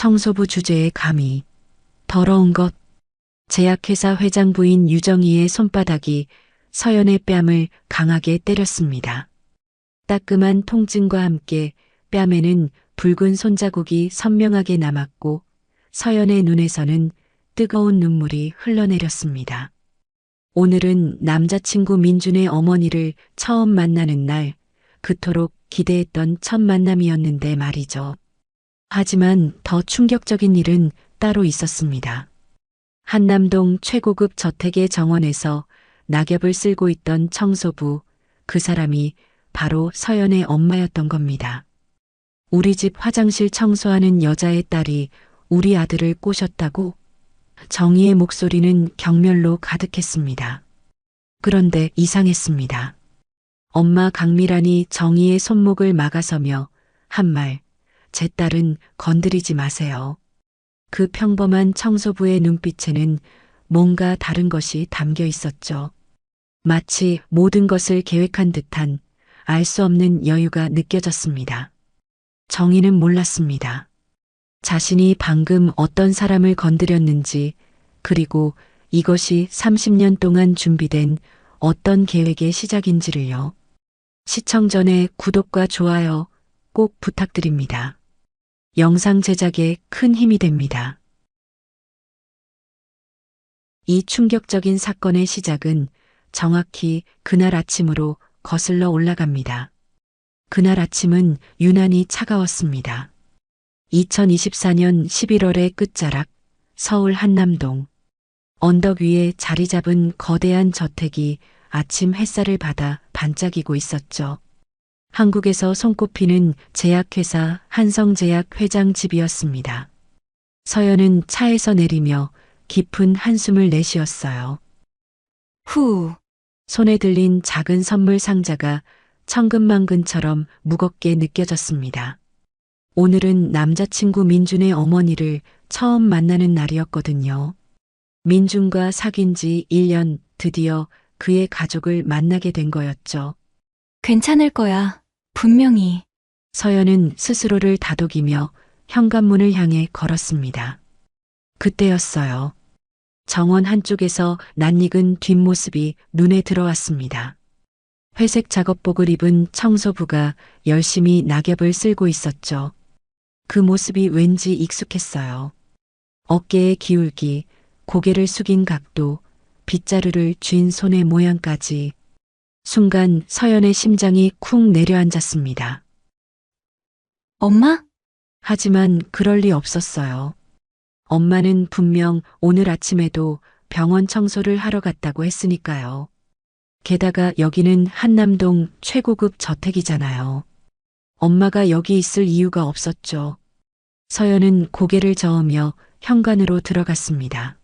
청소부 주제에 감히 더러운 것. 제약회사 회장 부인 유정희의 손바닥이 서연의 뺨을 강하게 때렸습니다. 따끔한 통증과 함께 뺨에는 붉은 손자국이 선명하게 남았고 서연의 눈에서는 뜨거운 눈물이 흘러내렸습니다. 오늘은 남자친구 민준의 어머니를 처음 만나는 날, 그토록 기대했던 첫 만남이었는데 말이죠. 하지만 더 충격적인 일은 따로 있었습니다. 한남동 최고급 저택의 정원에서 낙엽을 쓸고 있던 청소부, 그 사람이 바로 서연의 엄마였던 겁니다. 우리 집 화장실 청소하는 여자의 딸이 우리 아들을 꼬셨다고? 정희의 목소리는 경멸로 가득했습니다. 그런데 이상했습니다. 엄마 강미란이 정희의 손목을 막아서며 한 말, 제 딸은 건드리지 마세요. 그 평범한 청소부의 눈빛에는 뭔가 다른 것이 담겨 있었죠. 마치 모든 것을 계획한 듯한 알 수 없는 여유가 느껴졌습니다. 정희는 몰랐습니다. 자신이 방금 어떤 사람을 건드렸는지, 그리고 이것이 30년 동안 준비된 어떤 계획의 시작인지를요. 시청 전에 구독과 좋아요 꼭 부탁드립니다. 영상 제작에 큰 힘이 됩니다. 이 충격적인 사건의 시작은 정확히 그날 아침으로 거슬러 올라갑니다. 그날 아침은 유난히 차가웠습니다. 2024년 11월의 끝자락, 서울 한남동. 언덕 위에 자리 잡은 거대한 저택이 아침 햇살을 받아 반짝이고 있었죠. 한국에서 손꼽히는 제약회사 한성제약 회장 집이었습니다. 서연은 차에서 내리며 깊은 한숨을 내쉬었어요. 후, 손에 들린 작은 선물 상자가 천근만근처럼 무겁게 느껴졌습니다. 오늘은 남자친구 민준의 어머니를 처음 만나는 날이었거든요. 민준과 사귄 지 1년, 드디어 그의 가족을 만나게 된 거였죠. 괜찮을 거야. 분명히. 서연은 스스로를 다독이며 현관문을 향해 걸었습니다. 그때였어요. 정원 한쪽에서 낯익은 뒷모습이 눈에 들어왔습니다. 회색 작업복을 입은 청소부가 열심히 낙엽을 쓸고 있었죠. 그 모습이 왠지 익숙했어요. 어깨의 기울기, 고개를 숙인 각도, 빗자루를 쥔 손의 모양까지. 순간 서연의 심장이 쿵 내려앉았습니다. 엄마? 하지만 그럴 리 없었어요. 엄마는 분명 오늘 아침에도 병원 청소를 하러 갔다고 했으니까요. 게다가 여기는 한남동 최고급 저택이잖아요. 엄마가 여기 있을 이유가 없었죠. 서연은 고개를 저으며 현관으로 들어갔습니다.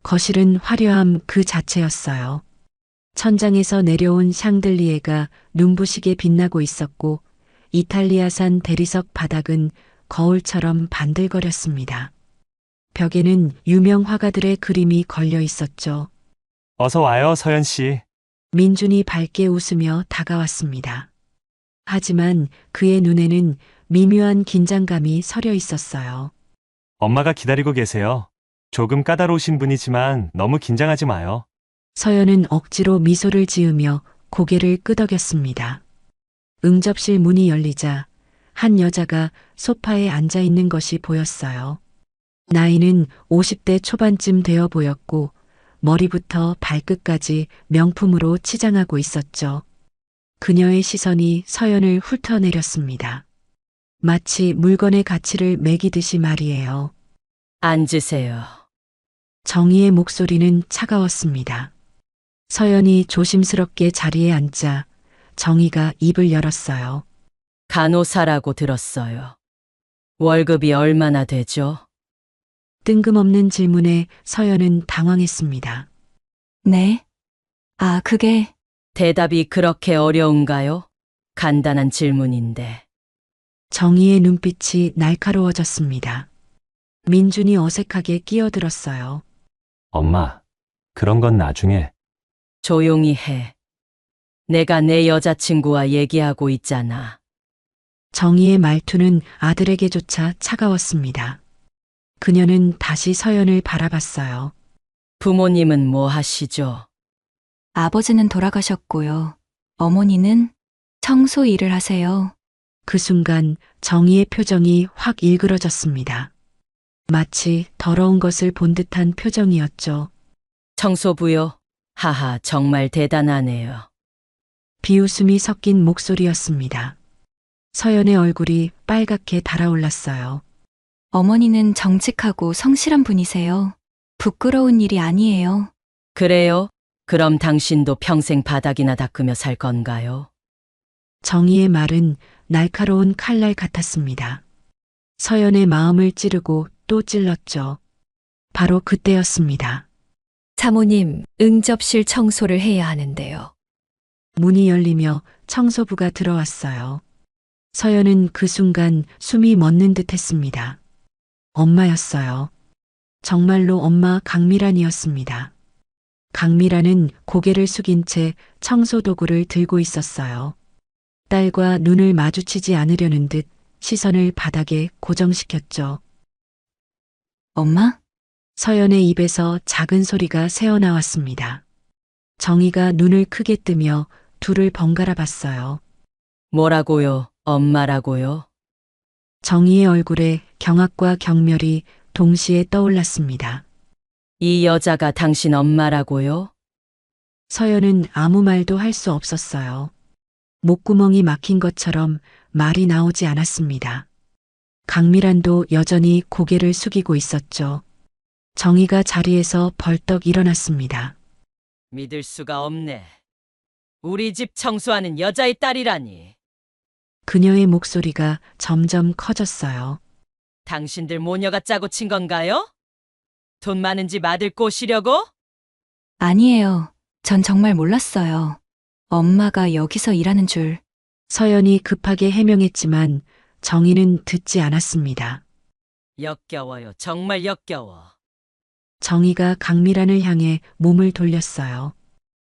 거실은 화려함 그 자체였어요. 천장에서 내려온 샹들리에가 눈부시게 빛나고 있었고 이탈리아산 대리석 바닥은 거울처럼 반들거렸습니다. 벽에는 유명 화가들의 그림이 걸려 있었죠. 어서 와요, 서연 씨. 민준이 밝게 웃으며 다가왔습니다. 하지만 그의 눈에는 미묘한 긴장감이 서려 있었어요. 엄마가 기다리고 계세요. 조금 까다로우신 분이지만 너무 긴장하지 마요. 서연은 억지로 미소를 지으며 고개를 끄덕였습니다. 응접실 문이 열리자 한 여자가 소파에 앉아 있는 것이 보였어요. 나이는 50대 초반쯤 되어 보였고 머리부터 발끝까지 명품으로 치장하고 있었죠. 그녀의 시선이 서연을 훑어내렸습니다. 마치 물건의 가치를 매기듯이 말이에요. 앉으세요. 정희의 목소리는 차가웠습니다. 서연이 조심스럽게 자리에 앉자 정희가 입을 열었어요. 간호사라고 들었어요. 월급이 얼마나 되죠? 뜬금없는 질문에 서연은 당황했습니다. 네. 아, 그게 대답이 그렇게 어려운가요? 간단한 질문인데. 정희의 눈빛이 날카로워졌습니다. 민준이 어색하게 끼어들었어요. 엄마, 그런 건 나중에. 조용히 해. 내가 내 여자친구와 얘기하고 있잖아. 정희의 말투는 아들에게조차 차가웠습니다. 그녀는 다시 서연을 바라봤어요. 부모님은 뭐 하시죠? 아버지는 돌아가셨고요. 어머니는 청소 일을 하세요. 그 순간 정희의 표정이 확 일그러졌습니다. 마치 더러운 것을 본 듯한 표정이었죠. 청소부요? 하하, 정말 대단하네요. 비웃음이 섞인 목소리였습니다. 서연의 얼굴이 빨갛게 달아올랐어요. 어머니는 정직하고 성실한 분이세요. 부끄러운 일이 아니에요. 그래요? 그럼 당신도 평생 바닥이나 닦으며 살 건가요? 정희의 말은 날카로운 칼날 같았습니다. 서연의 마음을 찌르고 또 찔렀죠. 바로 그때였습니다. 사모님, 응접실 청소를 해야 하는데요. 문이 열리며 청소부가 들어왔어요. 서연은 그 순간 숨이 멎는 듯 했습니다. 엄마였어요. 정말로 엄마 강미란이었습니다. 강미란은 고개를 숙인 채 청소 도구를 들고 있었어요. 딸과 눈을 마주치지 않으려는 듯 시선을 바닥에 고정시켰죠. 엄마? 서연의 입에서 작은 소리가 새어나왔습니다. 정희가 눈을 크게 뜨며 둘을 번갈아 봤어요. 뭐라고요? 엄마라고요? 정희의 얼굴에 경악과 경멸이 동시에 떠올랐습니다. 이 여자가 당신 엄마라고요? 서연은 아무 말도 할 수 없었어요. 목구멍이 막힌 것처럼 말이 나오지 않았습니다. 강미란도 여전히 고개를 숙이고 있었죠. 정희가 자리에서 벌떡 일어났습니다. 믿을 수가 없네. 우리 집 청소하는 여자의 딸이라니. 그녀의 목소리가 점점 커졌어요. 당신들 모녀가 짜고 친 건가요? 돈 많은 집 아들 꼬시려고? 아니에요. 전 정말 몰랐어요. 엄마가 여기서 일하는 줄. 서연이 급하게 해명했지만 정희는 듣지 않았습니다. 역겨워요. 정말 역겨워. 정희가 강미란을 향해 몸을 돌렸어요.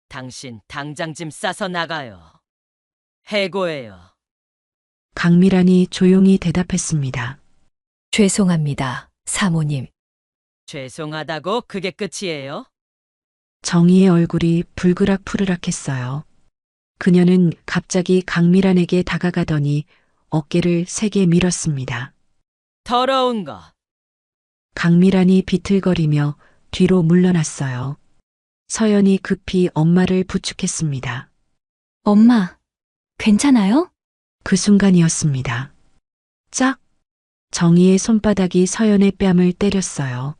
당신 당장 짐 싸서 나가요. 해고해요. 강미란이 조용히 대답했습니다. 죄송합니다, 사모님. 죄송하다고 그게 끝이에요? 정희의 얼굴이 불그락푸르락했어요. 그녀는 갑자기 강미란에게 다가가더니 어깨를 세게 밀었습니다. 더러운 것. 강미란이 비틀거리며 뒤로 물러났어요. 서연이 급히 엄마를 부축했습니다. 엄마, 괜찮아요? 그 순간이었습니다. 짝! 정희의 손바닥이 서연의 뺨을 때렸어요.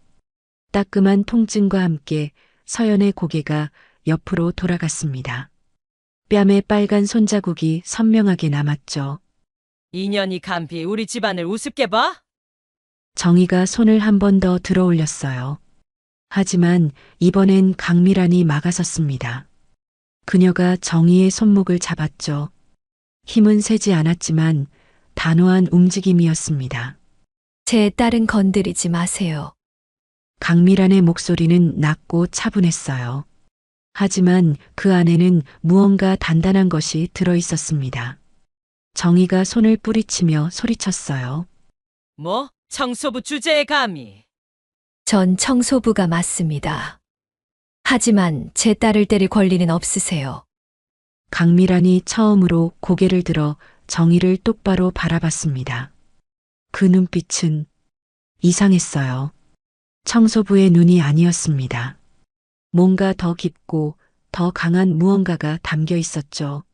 따끔한 통증과 함께 서연의 고개가 옆으로 돌아갔습니다. 뺨에 빨간 손자국이 선명하게 남았죠. 인연이 간피 우리 집안을 우습게 봐? 정희가 손을 한 번 더 들어 올렸어요. 하지만 이번엔 강미란이 막아섰습니다. 그녀가 정희의 손목을 잡았죠. 힘은 세지 않았지만 단호한 움직임이었습니다. 제 딸은 건드리지 마세요. 강미란의 목소리는 낮고 차분했어요. 하지만 그 안에는 무언가 단단한 것이 들어 있었습니다. 정희가 손을 뿌리치며 소리쳤어요. 뭐? 청소부 주제에 감히. 전 청소부가 맞습니다. 하지만 제 딸을 때릴 권리는 없으세요. 강미란이 처음으로 고개를 들어 정희를 똑바로 바라봤습니다. 그 눈빛은 이상했어요. 청소부의 눈이 아니었습니다. 뭔가 더 깊고 더 강한 무언가가 담겨 있었죠.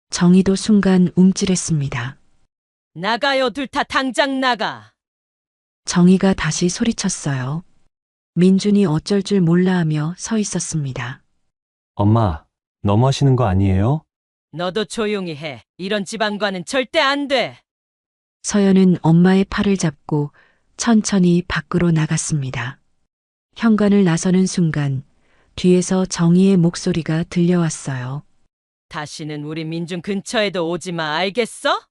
정희도 순간 움찔했습니다. 나가요, 둘 다 당장 나가. 정희가 다시 소리쳤어요. 민준이 어쩔 줄 몰라 하며 서 있었습니다. 엄마, 너무하시는 거 아니에요? 너도 조용히 해. 이런 집안과는 절대 안 돼. 서연은 엄마의 팔을 잡고 천천히 밖으로 나갔습니다. 현관을 나서는 순간 뒤에서 정희의 목소리가 들려왔어요. 다시는 우리 민준 근처에도 오지 마, 알겠어?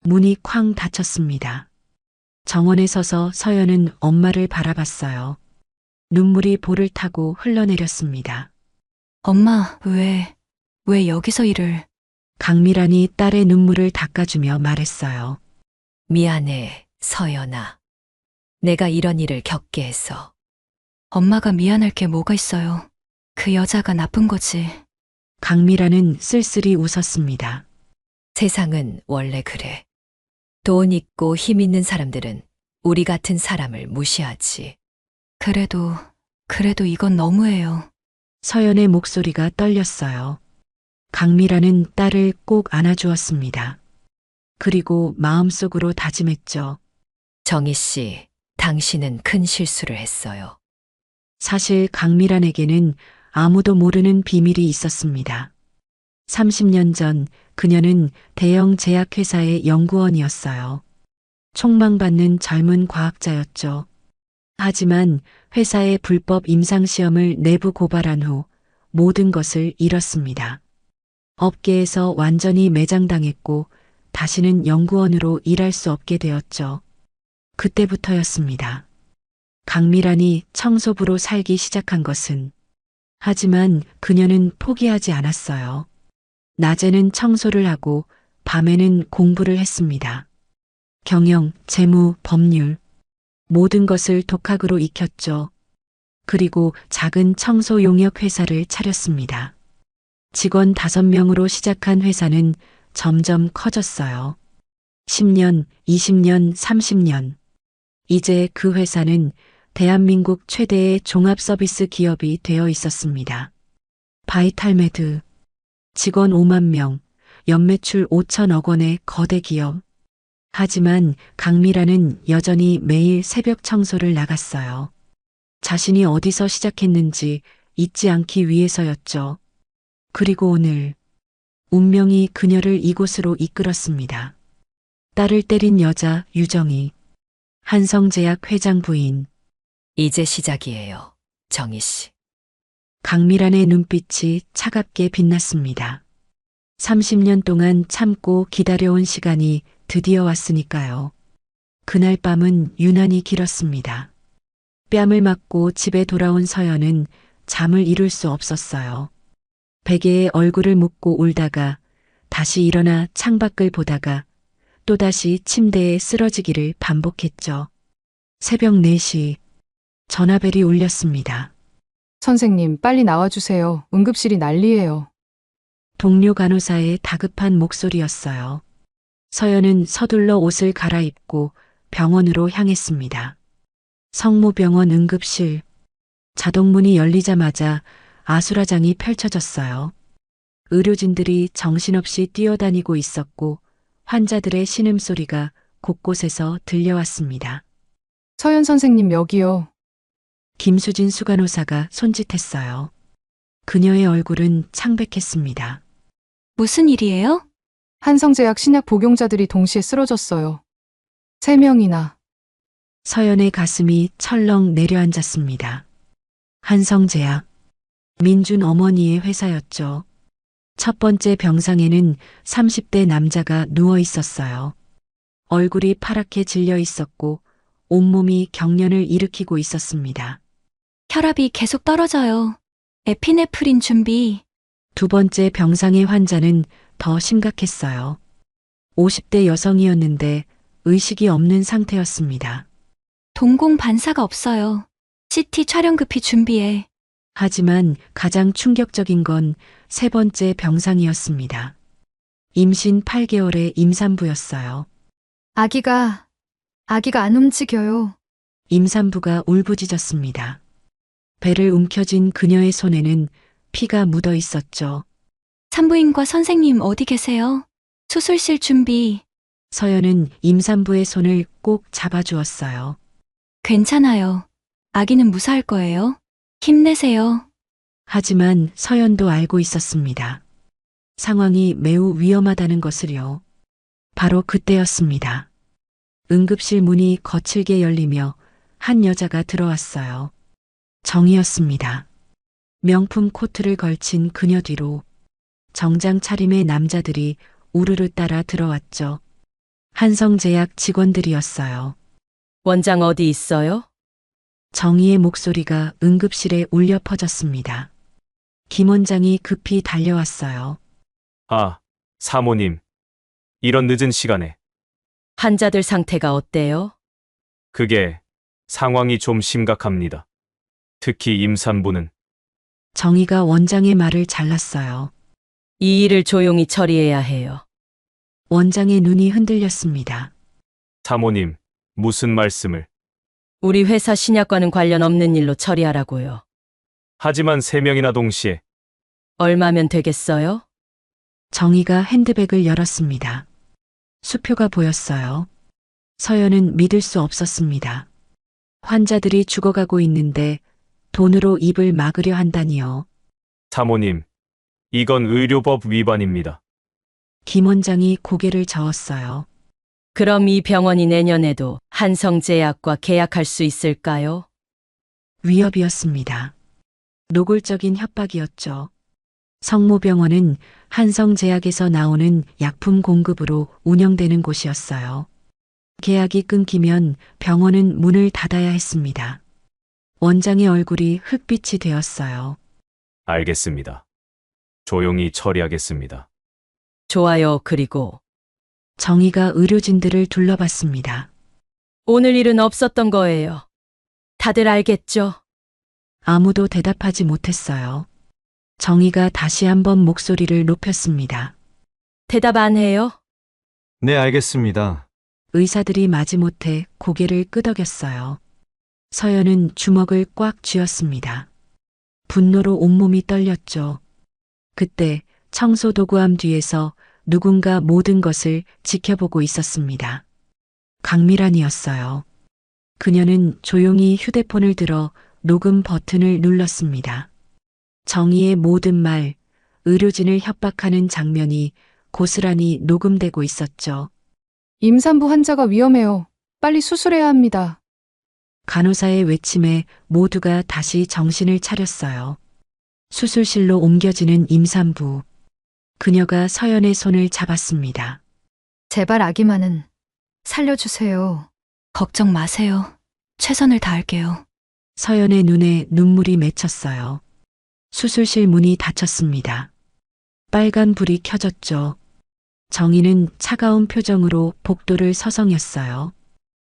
문이 쾅 닫혔습니다. 정원에 서서 서연은 엄마를 바라봤어요. 눈물이 볼을 타고 흘러내렸습니다. 엄마, 왜 여기서 일을? 강미란이 딸의 눈물을 닦아주며 말했어요. 미안해, 서연아. 내가 이런 일을 겪게 해서. 엄마가 미안할 게 뭐가 있어요. 그 여자가 나쁜 거지. 강미라는 쓸쓸히 웃었습니다. 세상은 원래 그래. 돈 있고 힘 있는 사람들은 우리 같은 사람을 무시하지. 그래도 이건 너무해요. 서연의 목소리가 떨렸어요. 강미라는 딸을 꼭 안아주었습니다. 그리고 마음속으로 다짐했죠. 정희 씨, 당신은 큰 실수를 했어요. 사실 강미란에게는 아무도 모르는 비밀이 있었습니다. 30년 전 그녀는 대형 제약회사의 연구원이었어요. 촉망받는 젊은 과학자였죠. 하지만 회사의 불법 임상시험을 내부 고발한 후 모든 것을 잃었습니다. 업계에서 완전히 매장당했고 다시는 연구원으로 일할 수 없게 되었죠. 그때부터였습니다. 강미란이 청소부로 살기 시작한 것은. 하지만 그녀는 포기하지 않았어요. 낮에는 청소를 하고 밤에는 공부를 했습니다. 경영, 재무, 법률, 모든 것을 독학으로 익혔죠. 그리고 작은 청소 용역 회사를 차렸습니다. 직원 5명으로 시작한 회사는 점점 커졌어요. 10년, 20년, 30년. 이제 그 회사는 대한민국 최대의 종합 서비스 기업이 되어 있었습니다. 바이탈메드. 직원 5만 명, 연매출 5천억 원의 거대 기업. 하지만 강미라는 여전히 매일 새벽 청소를 나갔어요. 자신이 어디서 시작했는지 잊지 않기 위해서였죠. 그리고 오늘 운명이 그녀를 이곳으로 이끌었습니다. 딸을 때린 여자 유정희, 한성제약 회장 부인. 이제 시작이에요, 정희 씨. 강미란의 눈빛이 차갑게 빛났습니다. 30년 동안 참고 기다려온 시간이 드디어 왔으니까요. 그날 밤은 유난히 길었습니다. 뺨을 맞고 집에 돌아온 서연은 잠을 이룰 수 없었어요. 베개에 얼굴을 묻고 울다가 다시 일어나 창밖을 보다가 또다시 침대에 쓰러지기를 반복했죠. 새벽 4시 전화벨이 울렸습니다. 선생님, 빨리 나와주세요. 응급실이 난리예요. 동료 간호사의 다급한 목소리였어요. 서연은 서둘러 옷을 갈아입고 병원으로 향했습니다. 성모병원 응급실. 자동문이 열리자마자 아수라장이 펼쳐졌어요. 의료진들이 정신없이 뛰어다니고 있었고 환자들의 신음소리가 곳곳에서 들려왔습니다. 서연 선생님 여기요. 김수진 수간호사가 손짓했어요. 그녀의 얼굴은 창백했습니다. 무슨 일이에요? 한성제약 신약 복용자들이 동시에 쓰러졌어요. 3명이나. 서연의 가슴이 철렁 내려앉았습니다. 한성제약. 민준 어머니의 회사였죠. 첫 번째 병상에는 30대 남자가 누워 있었어요. 얼굴이 파랗게 질려 있었고 온몸이 경련을 일으키고 있었습니다. 혈압이 계속 떨어져요. 에피네프린 준비. 두 번째 병상의 환자는 더 심각했어요. 50대 여성이었는데 의식이 없는 상태였습니다. 동공 반사가 없어요. CT 촬영 급히 준비해. 하지만 가장 충격적인 건 세 번째 병상이었습니다. 임신 8개월의 임산부였어요. 아기가 안 움직여요. 임산부가 울부짖었습니다. 배를 움켜쥔 그녀의 손에는 피가 묻어 있었죠. 산부인과 선생님 어디 계세요? 수술실 준비. 서연은 임산부의 손을 꼭 잡아주었어요. 괜찮아요. 아기는 무사할 거예요. 힘내세요. 하지만 서연도 알고 있었습니다. 상황이 매우 위험하다는 것을요. 바로 그때였습니다. 응급실 문이 거칠게 열리며 한 여자가 들어왔어요. 정이었습니다. 명품 코트를 걸친 그녀 뒤로 정장 차림의 남자들이 우르르 따라 들어왔죠. 한성제약 직원들이었어요. 원장 어디 있어요? 정희의 목소리가 응급실에 울려 퍼졌습니다. 김 원장이 급히 달려왔어요. 아, 사모님. 이런 늦은 시간에. 환자들 상태가 어때요? 그게 상황이 좀 심각합니다. 특히 임산부는 정희가 원장의 말을 잘랐어요. 이 일을 조용히 처리해야 해요. 원장의 눈이 흔들렸습니다. 사모님, 무슨 말씀을? 우리 회사 신약과는 관련 없는 일로 처리하라고요. 하지만 3명이나 동시에 얼마면 되겠어요? 정희가 핸드백을 열었습니다. 수표가 보였어요. 서연은 믿을 수 없었습니다. 환자들이 죽어가고 있는데 돈으로 입을 막으려 한다니요. 사모님, 이건 의료법 위반입니다. 김 원장이 고개를 저었어요. 그럼 이 병원이 내년에도 한성제약과 계약할 수 있을까요? 위협이었습니다. 노골적인 협박이었죠. 성모병원은 한성제약에서 나오는 약품 공급으로 운영되는 곳이었어요. 계약이 끊기면 병원은 문을 닫아야 했습니다. 원장의 얼굴이 흑빛이 되었어요. 알겠습니다. 조용히 처리하겠습니다. 좋아요. 그리고 정희가 의료진들을 둘러봤습니다. 오늘 일은 없었던 거예요. 다들 알겠죠? 아무도 대답하지 못했어요. 정희가 다시 한번 목소리를 높였습니다. 대답 안 해요? 네, 알겠습니다. 의사들이 마지못해 고개를 끄덕였어요. 서연은 주먹을 꽉 쥐었습니다. 분노로 온몸이 떨렸죠. 그때 청소도구함 뒤에서 누군가 모든 것을 지켜보고 있었습니다. 강미란이었어요. 그녀는 조용히 휴대폰을 들어 녹음 버튼을 눌렀습니다. 정의의 모든 말, 의료진을 협박하는 장면이 고스란히 녹음되고 있었죠. 임산부 환자가 위험해요. 빨리 수술해야 합니다. 간호사의 외침에 모두가 다시 정신을 차렸어요. 수술실로 옮겨지는 임산부. 그녀가 서연의 손을 잡았습니다. 제발 아기만은 살려주세요. 걱정 마세요. 최선을 다할게요. 서연의 눈에 눈물이 맺혔어요. 수술실 문이 닫혔습니다. 빨간 불이 켜졌죠. 정희는 차가운 표정으로 복도를 서성였어요.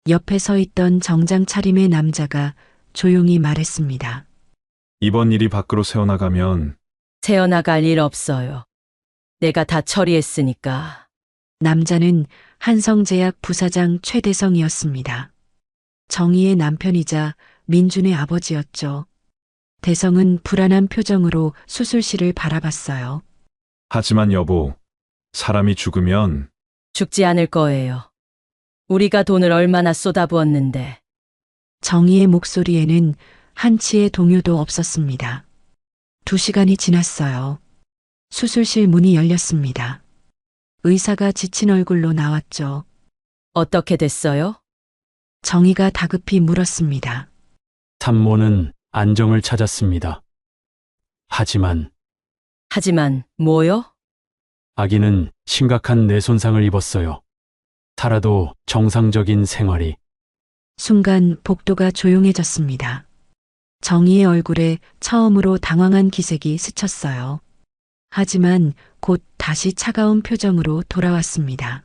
옆에 서 있던 정장 차림의 남자가 조용히 말했습니다. 이번 일이 밖으로 새어나가면 새어나갈 일 없어요. 내가 다 처리했으니까. 남자는 한성제약 부사장 최대성이었습니다. 정희의 남편이자 민준의 아버지였죠. 대성은 불안한 표정으로 수술실을 바라봤어요. 하지만 여보, 사람이 죽으면 죽지 않을 거예요. 우리가 돈을 얼마나 쏟아부었는데. 정희의 목소리에는 한치의 동요도 없었습니다. 2시간이 지났어요. 수술실 문이 열렸습니다. 의사가 지친 얼굴로 나왔죠. 어떻게 됐어요? 정희가 다급히 물었습니다. 산모는 안정을 찾았습니다. 하지만 뭐요? 아기는 심각한 뇌 손상을 입었어요. 살아도 정상적인 생활이. 순간 복도가 조용해졌습니다. 정희의 얼굴에 처음으로 당황한 기색이 스쳤어요. 하지만 곧 다시 차가운 표정으로 돌아왔습니다.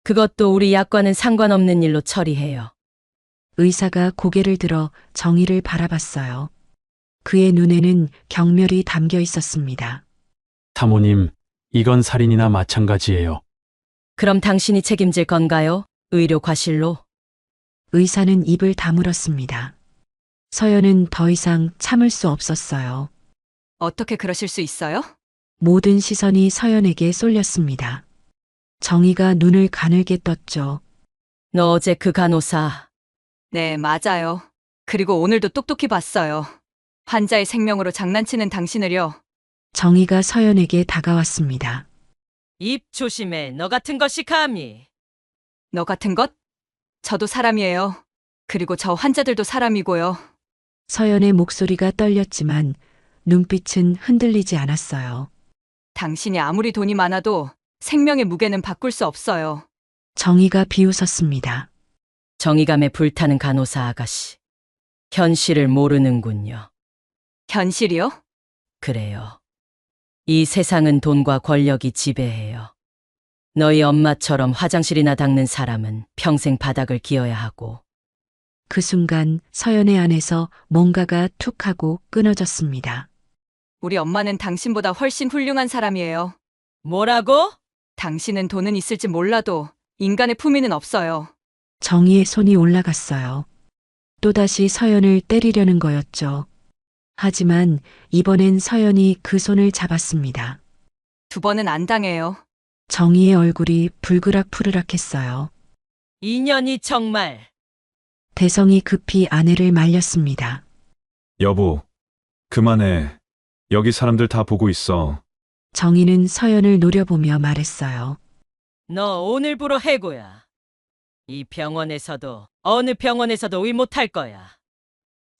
그것도 우리 약과는 상관없는 일로 처리해요. 의사가 고개를 들어 정희를 바라봤어요. 그의 눈에는 경멸이 담겨 있었습니다. 사모님, 이건 살인이나 마찬가지예요. 그럼 당신이 책임질 건가요? 의료 과실로? 의사는 입을 다물었습니다. 서연은 더 이상 참을 수 없었어요. 어떻게 그러실 수 있어요? 모든 시선이 서연에게 쏠렸습니다. 정희가 눈을 가늘게 떴죠. 너 어제 그 간호사 네, 맞아요. 그리고 오늘도 똑똑히 봤어요. 환자의 생명으로 장난치는 당신을요. 정희가 서연에게 다가왔습니다. 입 조심해. 너 같은 것이 감히. 너 같은 것? 저도 사람이에요. 그리고 저 환자들도 사람이고요. 서연의 목소리가 떨렸지만 눈빛은 흔들리지 않았어요. 당신이 아무리 돈이 많아도 생명의 무게는 바꿀 수 없어요. 정희가 비웃었습니다. 정의감에 불타는 간호사 아가씨. 현실을 모르는군요. 현실이요? 그래요. 이 세상은 돈과 권력이 지배해요. 너희 엄마처럼 화장실이나 닦는 사람은 평생 바닥을 기어야 하고 그 순간 서연의 안에서 뭔가가 툭 하고 끊어졌습니다. 우리 엄마는 당신보다 훨씬 훌륭한 사람이에요. 뭐라고? 당신은 돈은 있을지 몰라도 인간의 품위는 없어요. 정희의 손이 올라갔어요. 또다시 서연을 때리려는 거였죠. 하지만 이번엔 서연이 그 손을 잡았습니다. 2번은 안 당해요. 정희의 얼굴이 불그락푸르락했어요. 인연이 정말. 대성이 급히 아내를 말렸습니다. 여보, 그만해. 여기 사람들 다 보고 있어. 정희는 서연을 노려보며 말했어요. 너 오늘부로 해고야. 이 병원에서도 어느 병원에서도 의 못할 거야.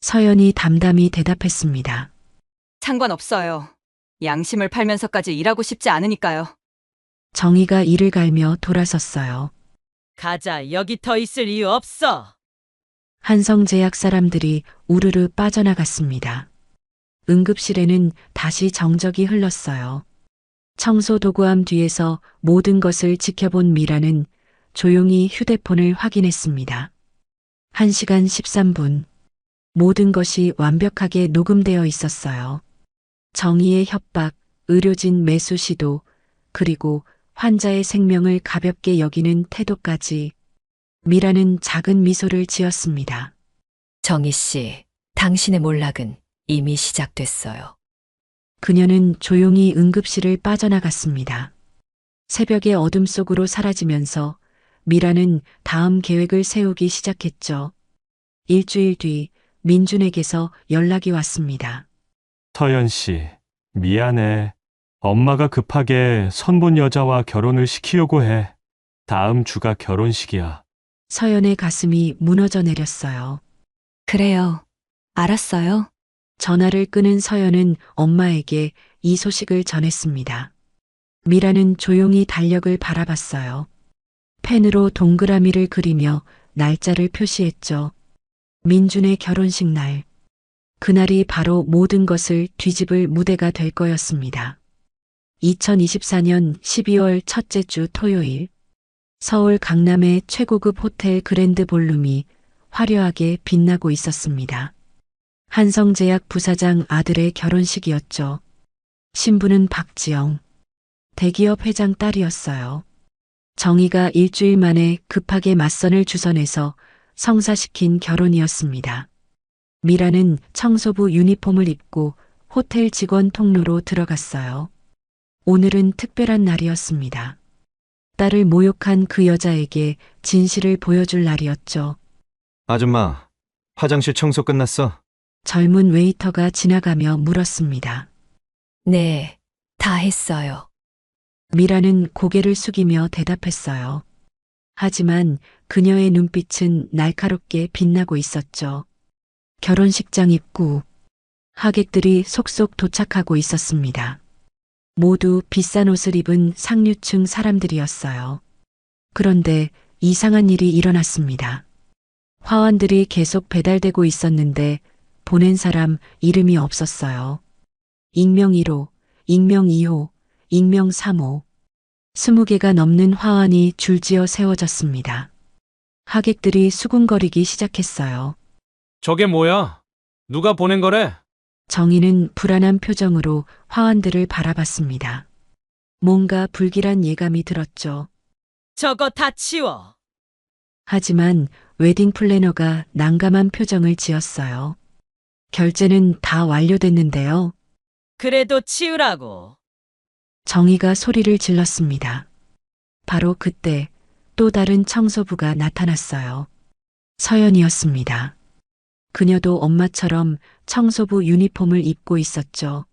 서연이 담담히 대답했습니다. 상관없어요. 양심을 팔면서까지 일하고 싶지 않으니까요. 정희가 이를 갈며 돌아섰어요. 가자. 여기 더 있을 이유 없어. 한성제약 사람들이 우르르 빠져나갔습니다. 응급실에는 다시 정적이 흘렀어요. 청소도구함 뒤에서 모든 것을 지켜본 미라는 조용히 휴대폰을 확인했습니다. 1시간 13분. 모든 것이 완벽하게 녹음되어 있었어요. 정의의 협박, 의료진 매수 시도, 그리고 환자의 생명을 가볍게 여기는 태도까지. 미라는 작은 미소를 지었습니다. 정희 씨, 당신의 몰락은 이미 시작됐어요. 그녀는 조용히 응급실을 빠져나갔습니다. 새벽의 어둠 속으로 사라지면서 미라는 다음 계획을 세우기 시작했죠. 일주일 뒤 민준에게서 연락이 왔습니다. 서연 씨, 미안해. 엄마가 급하게 선본 여자와 결혼을 시키려고 해. 다음 주가 결혼식이야. 서연의 가슴이 무너져 내렸어요. 그래요. 알았어요. 전화를 끊은 서연은 엄마에게 이 소식을 전했습니다. 미라는 조용히 달력을 바라봤어요. 펜으로 동그라미를 그리며 날짜를 표시했죠. 민준의 결혼식 날. 그날이 바로 모든 것을 뒤집을 무대가 될 거였습니다. 2024년 12월 첫째 주 토요일. 서울 강남의 최고급 호텔 그랜드 볼룸이 화려하게 빛나고 있었습니다. 한성제약 부사장 아들의 결혼식이었죠. 신부는 박지영. 대기업 회장 딸이었어요. 정희가 일주일 만에 급하게 맞선을 주선해서 성사시킨 결혼이었습니다. 미라는 청소부 유니폼을 입고 호텔 직원 통로로 들어갔어요. 오늘은 특별한 날이었습니다. 딸을 모욕한 그 여자에게 진실을 보여줄 날이었죠. 아줌마, 화장실 청소 끝났어? 젊은 웨이터가 지나가며 물었습니다. 네, 다 했어요. 미라는 고개를 숙이며 대답했어요. 하지만 그녀의 눈빛은 날카롭게 빛나고 있었죠. 결혼식장 입구. 하객들이 속속 도착하고 있었습니다. 모두 비싼 옷을 입은 상류층 사람들이었어요. 그런데 이상한 일이 일어났습니다. 화환들이 계속 배달되고 있었는데 보낸 사람 이름이 없었어요. 익명 1호, 익명 2호, 익명 3호. 20개가 넘는 화환이 줄지어 세워졌습니다. 하객들이 수군거리기 시작했어요. 저게 뭐야? 누가 보낸 거래? 정희는 불안한 표정으로 화환들을 바라봤습니다. 뭔가 불길한 예감이 들었죠. 저거 다 치워. 하지만 웨딩 플래너가 난감한 표정을 지었어요. 결제는 다 완료됐는데요. 그래도 치우라고. 정희가 소리를 질렀습니다. 바로 그때 또 다른 청소부가 나타났어요. 서연이었습니다. 그녀도 엄마처럼 청소부 유니폼을 입고 있었죠.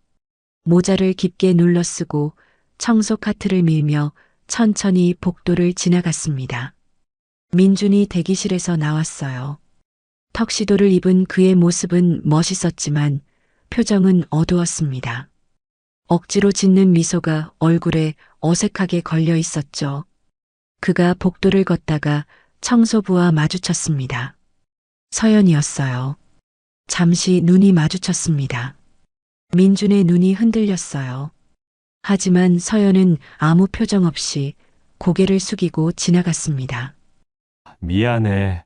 모자를 깊게 눌러 쓰고 청소 카트를 밀며 천천히 복도를 지나갔습니다. 민준이 대기실에서 나왔어요. 턱시도를 입은 그의 모습은 멋있었지만 표정은 어두웠습니다. 억지로 짓는 미소가 얼굴에 어색하게 걸려 있었죠. 그가 복도를 걷다가 청소부와 마주쳤습니다. 서연이었어요. 잠시 눈이 마주쳤습니다. 민준의 눈이 흔들렸어요. 하지만 서연은 아무 표정 없이 고개를 숙이고 지나갔습니다. 미안해.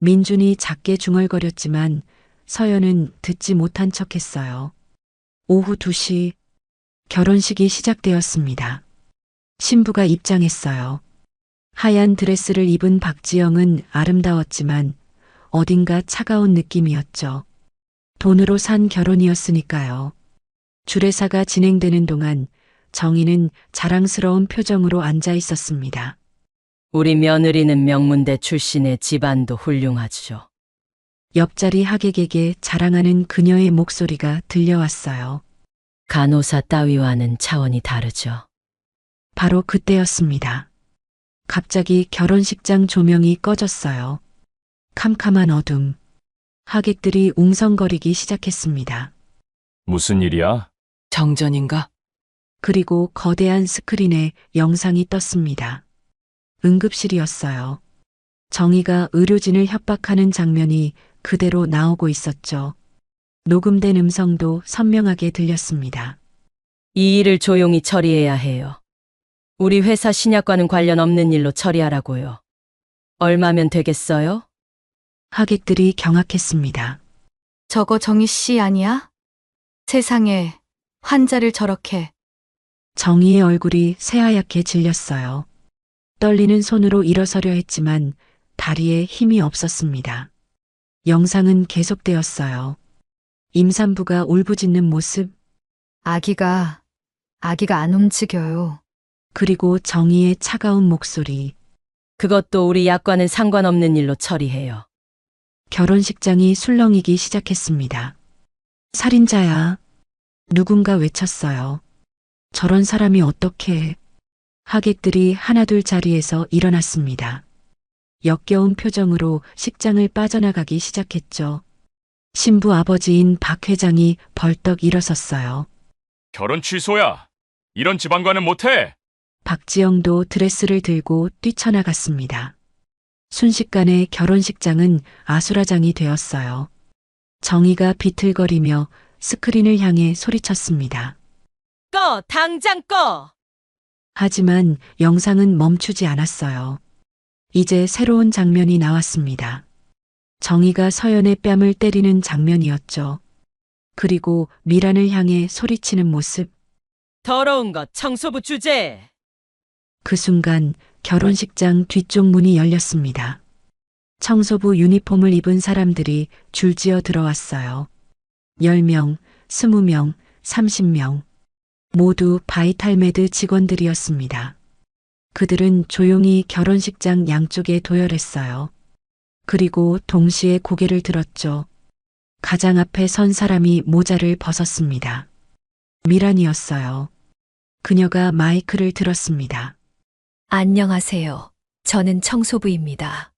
민준이 작게 중얼거렸지만 서연은 듣지 못한 척했어요. 오후 2시 결혼식이 시작되었습니다. 신부가 입장했어요. 하얀 드레스를 입은 박지영은 아름다웠지만 어딘가 차가운 느낌이었죠. 돈으로 산 결혼이었으니까요. 주례사가 진행되는 동안 정희는 자랑스러운 표정으로 앉아 있었습니다. 우리 며느리는 명문대 출신의 집안도 훌륭하죠. 옆자리 하객에게 자랑하는 그녀의 목소리가 들려왔어요. 간호사 따위와는 차원이 다르죠. 바로 그때였습니다. 갑자기 결혼식장 조명이 꺼졌어요. 캄캄한 어둠. 하객들이 웅성거리기 시작했습니다. 무슨 일이야? 정전인가? 그리고 거대한 스크린에 영상이 떴습니다. 응급실이었어요. 정희가 의료진을 협박하는 장면이 그대로 나오고 있었죠. 녹음된 음성도 선명하게 들렸습니다. 이 일을 조용히 처리해야 해요. 우리 회사 신약과는 관련 없는 일로 처리하라고요. 얼마면 되겠어요? 하객들이 경악했습니다. 저거 정희 씨 아니야? 세상에, 환자를 저렇게. 정희의 얼굴이 새하얗게 질렸어요. 떨리는 손으로 일어서려 했지만 다리에 힘이 없었습니다. 영상은 계속되었어요. 임산부가 울부짖는 모습, 아기가 안 움직여요. 그리고 정희의 차가운 목소리. 그것도 우리 약과는 상관없는 일로 처리해요. 결혼식장이 술렁이기 시작했습니다. 살인자야. 누군가 외쳤어요. 저런 사람이 어떻게. 하객들이 하나둘 자리에서 일어났습니다. 역겨운 표정으로 식장을 빠져나가기 시작했죠. 신부 아버지인 박 회장이 벌떡 일어섰어요. 결혼 취소야. 이런 집안과는 못해. 박지영도 드레스를 들고 뛰쳐나갔습니다. 순식간에 결혼식장은 아수라장이 되었어요. 정희가 비틀거리며 스크린을 향해 소리쳤습니다. 꺼! 당장 꺼! 하지만 영상은 멈추지 않았어요. 이제 새로운 장면이 나왔습니다. 정희가 서연의 뺨을 때리는 장면이었죠. 그리고 미란을 향해 소리치는 모습. 더러운 것 청소부 주제! 그 순간 결혼식장 뒤쪽 문이 열렸습니다. 청소부 유니폼을 입은 사람들이 줄지어 들어왔어요. 10명, 20명, 30명. 모두 바이탈메드 직원들이었습니다. 그들은 조용히 결혼식장 양쪽에 도열했어요. 그리고 동시에 고개를 들었죠. 가장 앞에 선 사람이 모자를 벗었습니다. 미란이었어요. 그녀가 마이크를 들었습니다. 안녕하세요. 저는 청소부입니다.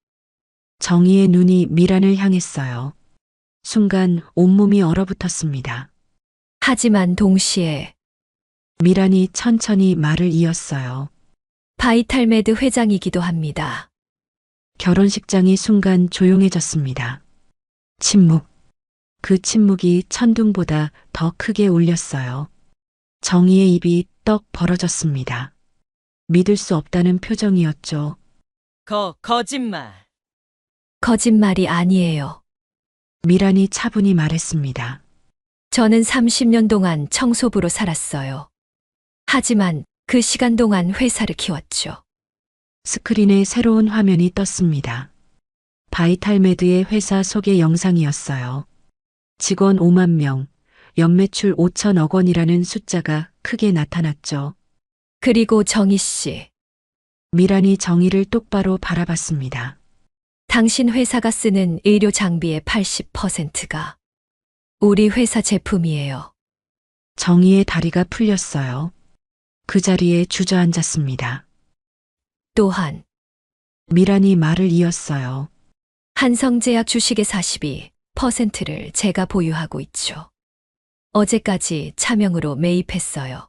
정희의 눈이 미란을 향했어요. 순간 온몸이 얼어붙었습니다. 하지만 동시에 미란이 천천히 말을 이었어요. 바이탈메드 회장이기도 합니다. 결혼식장이 순간 조용해졌습니다. 침묵. 그 침묵이 천둥보다 더 크게 울렸어요. 정희의 입이 떡 벌어졌습니다. 믿을 수 없다는 표정이었죠. 거짓말. 거짓말이 아니에요. 미란이 차분히 말했습니다. 저는 30년 동안 청소부로 살았어요. 하지만 그 시간 동안 회사를 키웠죠. 스크린에 새로운 화면이 떴습니다. 바이탈메드의 회사 소개 영상이었어요. 직원 5만 명, 연매출 5천억 원이라는 숫자가 크게 나타났죠. 그리고 정희 씨, 미란이 정희를 똑바로 바라봤습니다. 당신 회사가 쓰는 의료 장비의 80%가 우리 회사 제품이에요. 정희의 다리가 풀렸어요. 그 자리에 주저앉았습니다. 또한 미란이 말을 이었어요. 한성제약 주식의 42%를 제가 보유하고 있죠. 어제까지 차명으로 매입했어요.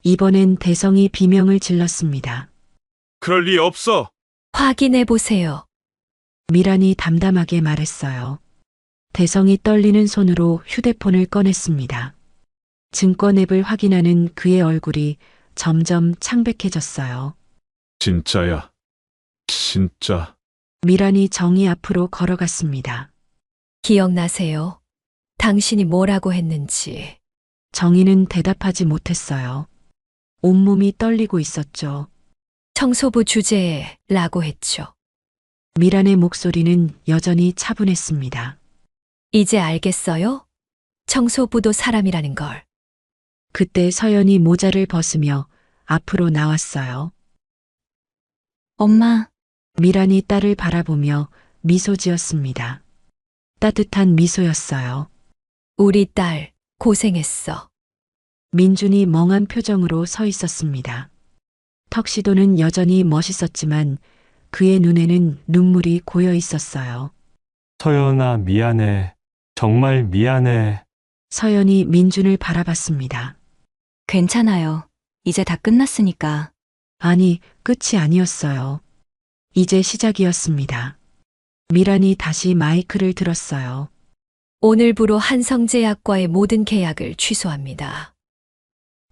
이번엔 대성이 비명을 질렀습니다. 그럴 리 없어. 확인해 보세요. 미란이 담담하게 말했어요. 대성이 떨리는 손으로 휴대폰을 꺼냈습니다. 증권 앱을 확인하는 그의 얼굴이 점점 창백해졌어요. 진짜야. 진짜. 미란이 정희 앞으로 걸어갔습니다. 기억나세요? 당신이 뭐라고 했는지. 정희는 대답하지 못했어요. 온몸이 떨리고 있었죠. 청소부 주제에 라고 했죠. 미란의 목소리는 여전히 차분했습니다. 이제 알겠어요? 청소부도 사람이라는 걸. 그때 서연이 모자를 벗으며 앞으로 나왔어요. 엄마, 미란이 딸을 바라보며 미소 지었습니다. 따뜻한 미소였어요. 우리 딸 고생했어. 민준이 멍한 표정으로 서 있었습니다. 턱시도는 여전히 멋있었지만 그의 눈에는 눈물이 고여 있었어요. 서연아, 미안해. 정말 미안해. 서연이 민준을 바라봤습니다. 괜찮아요. 이제 다 끝났으니까. 아니, 끝이 아니었어요. 이제 시작이었습니다. 미란이 다시 마이크를 들었어요. 오늘부로 한성제약과의 모든 계약을 취소합니다.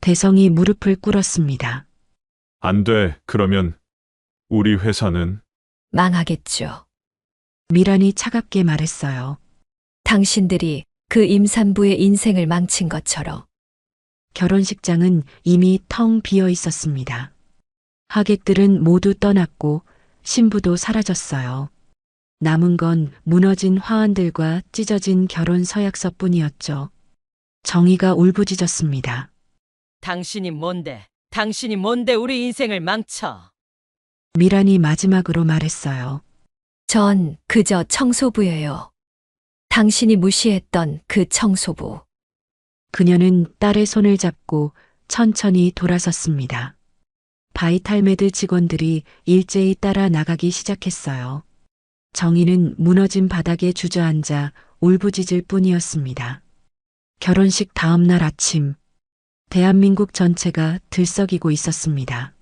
대성이 무릎을 꿇었습니다. 안 돼. 그러면 우리 회사는 망하겠죠. 미란이 차갑게 말했어요. 당신들이 그 임산부의 인생을 망친 것처럼. 결혼식장은 이미 텅 비어 있었습니다. 하객들은 모두 떠났고 신부도 사라졌어요. 남은 건 무너진 화환들과 찢어진 결혼 서약서뿐이었죠. 정희가 울부짖었습니다. 당신이 뭔데? 당신이 뭔데 우리 인생을 망쳐? 미란이 마지막으로 말했어요. 전 그저 청소부예요. 당신이 무시했던 그 청소부. 그녀는 딸의 손을 잡고 천천히 돌아섰습니다. 바이탈메드 직원들이 일제히 따라 나가기 시작했어요. 정희는 무너진 바닥에 주저앉아 울부짖을 뿐이었습니다. 결혼식 다음 날 아침, 대한민국 전체가 들썩이고 있었습니다.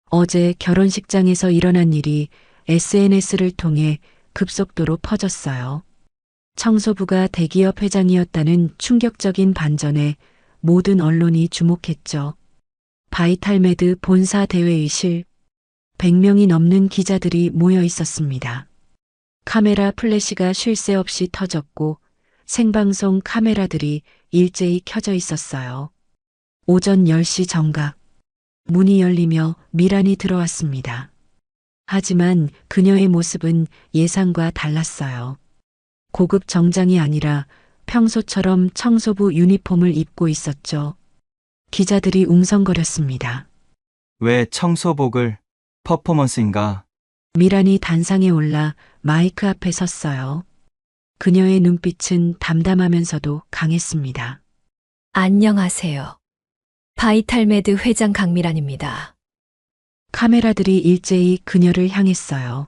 어제 결혼식장에서 일어난 일이 SNS를 통해 급속도로 퍼졌어요. 청소부가 대기업 회장이었다는 충격적인 반전에 모든 언론이 주목했죠. 바이탈메드 본사 대회의실, 100명이 넘는 기자들이 모여 있었습니다. 카메라 플래시가 쉴 새 없이 터졌고 생방송 카메라들이 일제히 켜져 있었어요. 오전 10시 정각, 문이 열리며 미란이 들어왔습니다. 하지만 그녀의 모습은 예상과 달랐어요. 고급 정장이 아니라 평소처럼 청소부 유니폼을 입고 있었죠. 기자들이 웅성거렸습니다. 왜 청소복을 퍼포먼스인가? 미란이 단상에 올라 마이크 앞에 섰어요. 그녀의 눈빛은 담담하면서도 강했습니다. 안녕하세요. 바이탈메드 회장 강미란입니다. 카메라들이 일제히 그녀를 향했어요.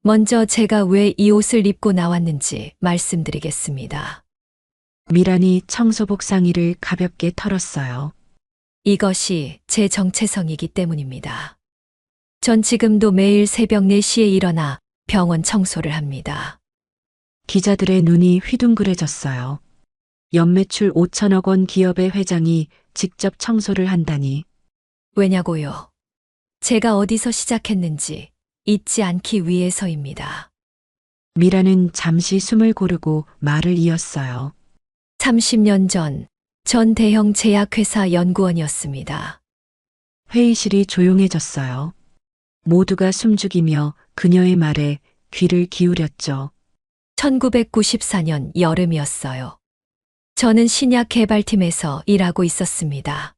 먼저 제가 왜 이 옷을 입고 나왔는지 말씀드리겠습니다. 미란이 청소복 상의를 가볍게 털었어요. 이것이 제 정체성이기 때문입니다. 전 지금도 매일 새벽 4시에 일어나 병원 청소를 합니다. 기자들의 눈이 휘둥그레졌어요. 연매출 5천억 원 기업의 회장이 직접 청소를 한다니. 왜냐고요? 제가 어디서 시작했는지 잊지 않기 위해서입니다. 미라는 잠시 숨을 고르고 말을 이었어요. 30년 전 대형 제약회사 연구원이었습니다. 회의실이 조용해졌어요. 모두가 숨죽이며 그녀의 말에 귀를 기울였죠. 1994년 여름이었어요. 저는 신약 개발팀에서 일하고 있었습니다.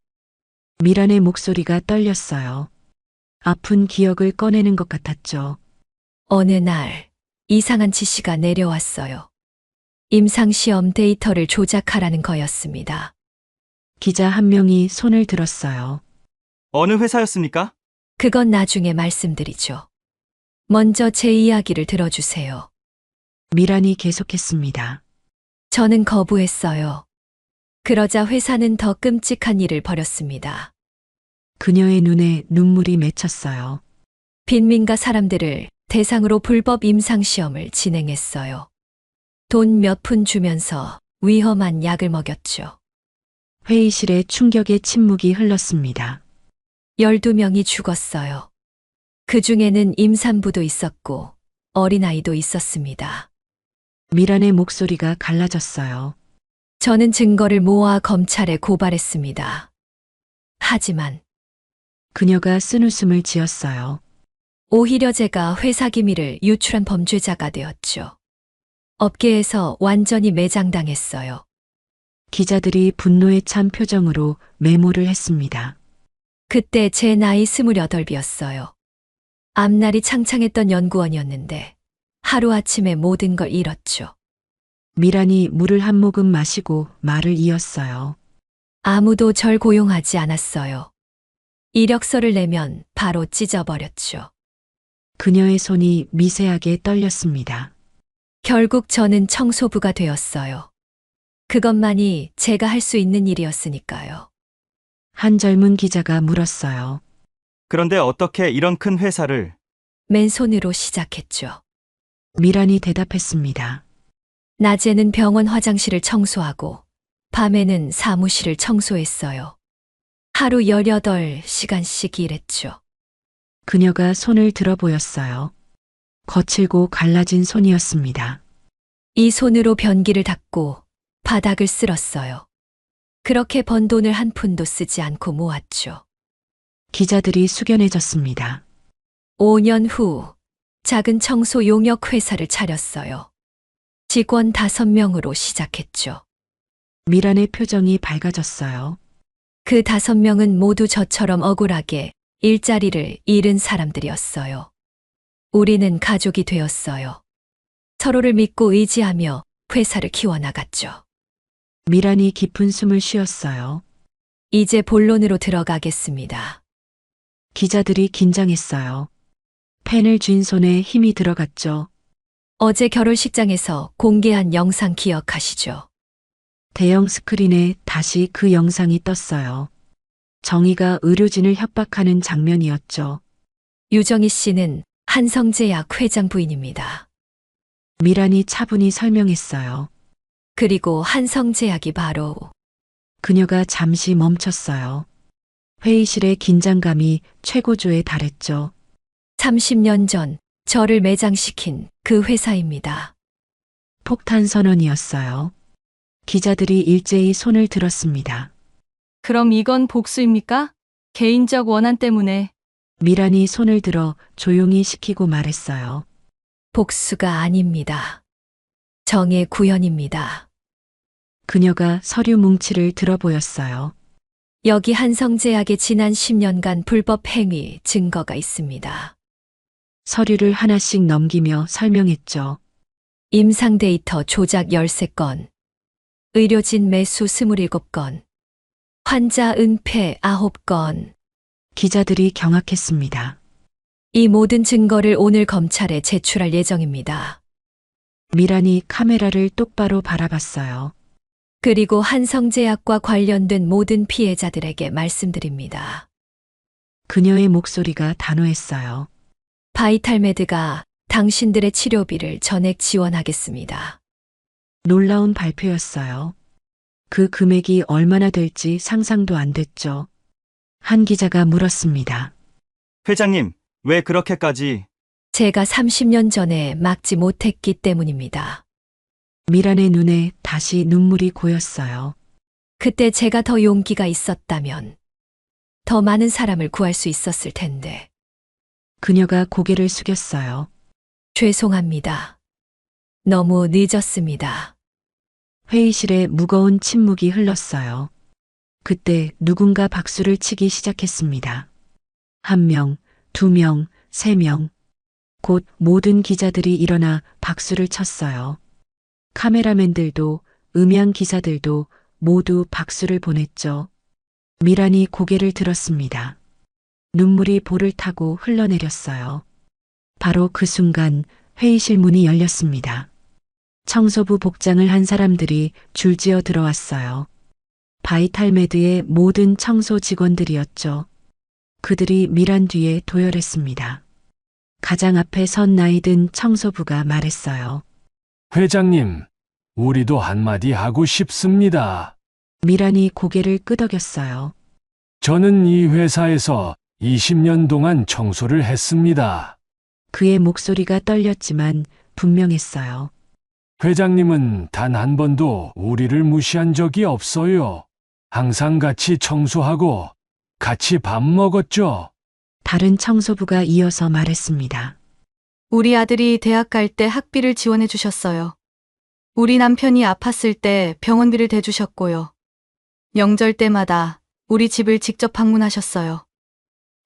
미란의 목소리가 떨렸어요. 아픈 기억을 꺼내는 것 같았죠. 어느 날 이상한 지시가 내려왔어요. 임상시험 데이터를 조작하라는 거였습니다. 기자 한 명이 손을 들었어요. 어느 회사였습니까? 그건 나중에 말씀드리죠. 먼저 제 이야기를 들어주세요. 미란이 계속했습니다. 저는 거부했어요. 그러자 회사는 더 끔찍한 일을 벌였습니다. 그녀의 눈에 눈물이 맺혔어요. 빈민가 사람들을 대상으로 불법 임상시험을 진행했어요. 돈 몇 푼 주면서 위험한 약을 먹였죠. 회의실에 충격의 침묵이 흘렀습니다. 12명이 죽었어요. 그 중에는 임산부도 있었고 어린아이도 있었습니다. 미란의 목소리가 갈라졌어요. 저는 증거를 모아 검찰에 고발했습니다. 하지만 그녀가 쓴웃음을 지었어요. 오히려 제가 회사 기밀을 유출한 범죄자가 되었죠. 업계에서 완전히 매장당했어요. 기자들이 분노에 찬 표정으로 메모를 했습니다. 그때 제 나이 28이었어요. 앞날이 창창했던 연구원이었는데 하루아침에 모든 걸 잃었죠. 미란이 물을 한 모금 마시고 말을 이었어요. 아무도 절 고용하지 않았어요. 이력서를 내면 바로 찢어버렸죠. 그녀의 손이 미세하게 떨렸습니다. 결국 저는 청소부가 되었어요. 그것만이 제가 할 수 있는 일이었으니까요. 한 젊은 기자가 물었어요. 그런데 어떻게 이런 큰 회사를 맨손으로 시작했죠. 미란이 대답했습니다. 낮에는 병원 화장실을 청소하고 밤에는 사무실을 청소했어요. 하루 18시간씩 일했죠. 그녀가 손을 들어 보였어요. 거칠고 갈라진 손이었습니다. 이 손으로 변기를 닦고 바닥을 쓸었어요. 그렇게 번 돈을 한 푼도 쓰지 않고 모았죠. 기자들이 숙연해졌습니다. 5년 후 작은 청소 용역 회사를 차렸어요. 직원 5명으로 시작했죠. 미란의 표정이 밝아졌어요. 그 5명은 모두 저처럼 억울하게 일자리를 잃은 사람들이었어요. 우리는 가족이 되었어요. 서로를 믿고 의지하며 회사를 키워나갔죠. 미란이 깊은 숨을 쉬었어요. 이제 본론으로 들어가겠습니다. 기자들이 긴장했어요. 펜을 쥔 손에 힘이 들어갔죠. 어제 결혼식장에서 공개한 영상 기억하시죠? 대형 스크린에 다시 그 영상이 떴어요. 정의가 의료진을 협박하는 장면이었죠. 유정희 씨는 한성제약 회장 부인입니다. 미란이 차분히 설명했어요. 그리고 한성제약이 바로 그녀가 잠시 멈췄어요. 회의실의 긴장감이 최고조에 달했죠. 30년 전 저를 매장시킨 그 회사입니다. 폭탄 선언이었어요. 기자들이 일제히 손을 들었습니다. 그럼 이건 복수입니까? 개인적 원한 때문에. 미란이 손을 들어 조용히 시키고 말했어요. 복수가 아닙니다. 정의 구현입니다. 그녀가 서류 뭉치를 들어보였어요. 여기 한성제약의 지난 10년간 불법 행위 증거가 있습니다. 서류를 하나씩 넘기며 설명했죠. 임상 데이터 조작 13건, 의료진 매수 27건, 환자 은폐 9건. 기자들이 경악했습니다. 이 모든 증거를 오늘 검찰에 제출할 예정입니다. 미란이 카메라를 똑바로 바라봤어요. 그리고 한성제약과 관련된 모든 피해자들에게 말씀드립니다. 그녀의 목소리가 단호했어요. 바이탈메드가 당신들의 치료비를 전액 지원하겠습니다. 놀라운 발표였어요. 그 금액이 얼마나 될지 상상도 안 됐죠. 한 기자가 물었습니다. 회장님, 왜 그렇게까지 제가 30년 전에 막지 못했기 때문입니다. 미란의 눈에 다시 눈물이 고였어요. 그때 제가 더 용기가 있었다면 더 많은 사람을 구할 수 있었을 텐데. 그녀가 고개를 숙였어요. 죄송합니다. 너무 늦었습니다. 회의실에 무거운 침묵이 흘렀어요. 그때 누군가 박수를 치기 시작했습니다. 1명, 2명, 3명. 곧 모든 기자들이 일어나 박수를 쳤어요. 카메라맨들도 음향 기사들도 모두 박수를 보냈죠. 미란이 고개를 들었습니다. 눈물이 볼을 타고 흘러내렸어요. 바로 그 순간 회의실 문이 열렸습니다. 청소부 복장을 한 사람들이 줄지어 들어왔어요. 바이탈메드의 모든 청소 직원들이었죠. 그들이 미란 뒤에 도열했습니다. 가장 앞에 선 나이든 청소부가 말했어요. 회장님, 우리도 한마디 하고 싶습니다. 미란이 고개를 끄덕였어요. 저는 이 회사에서 20년 동안 청소를 했습니다. 그의 목소리가 떨렸지만 분명했어요. 회장님은 단 한 번도 우리를 무시한 적이 없어요. 항상 같이 청소하고 같이 밥 먹었죠. 다른 청소부가 이어서 말했습니다. 우리 아들이 대학 갈 때 학비를 지원해 주셨어요. 우리 남편이 아팠을 때 병원비를 대주셨고요. 명절 때마다 우리 집을 직접 방문하셨어요.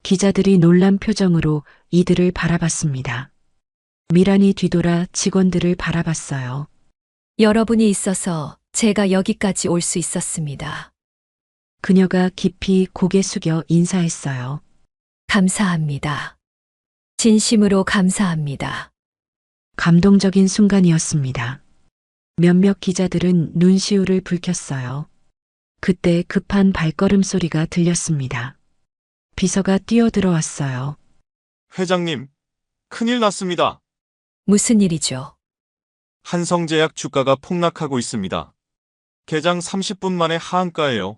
기자들이 놀란 표정으로 이들을 바라봤습니다. 미란이 뒤돌아 직원들을 바라봤어요. 여러분이 있어서 제가 여기까지 올 수 있었습니다. 그녀가 깊이 고개 숙여 인사했어요. 감사합니다. 진심으로 감사합니다. 감동적인 순간이었습니다. 몇몇 기자들은 눈시울을 붉혔어요. 그때 급한 발걸음 소리가 들렸습니다. 비서가 뛰어들어왔어요. 회장님, 큰일 났습니다. 무슨 일이죠? 한성제약 주가가 폭락하고 있습니다. 개장 30분 만에 하한가예요.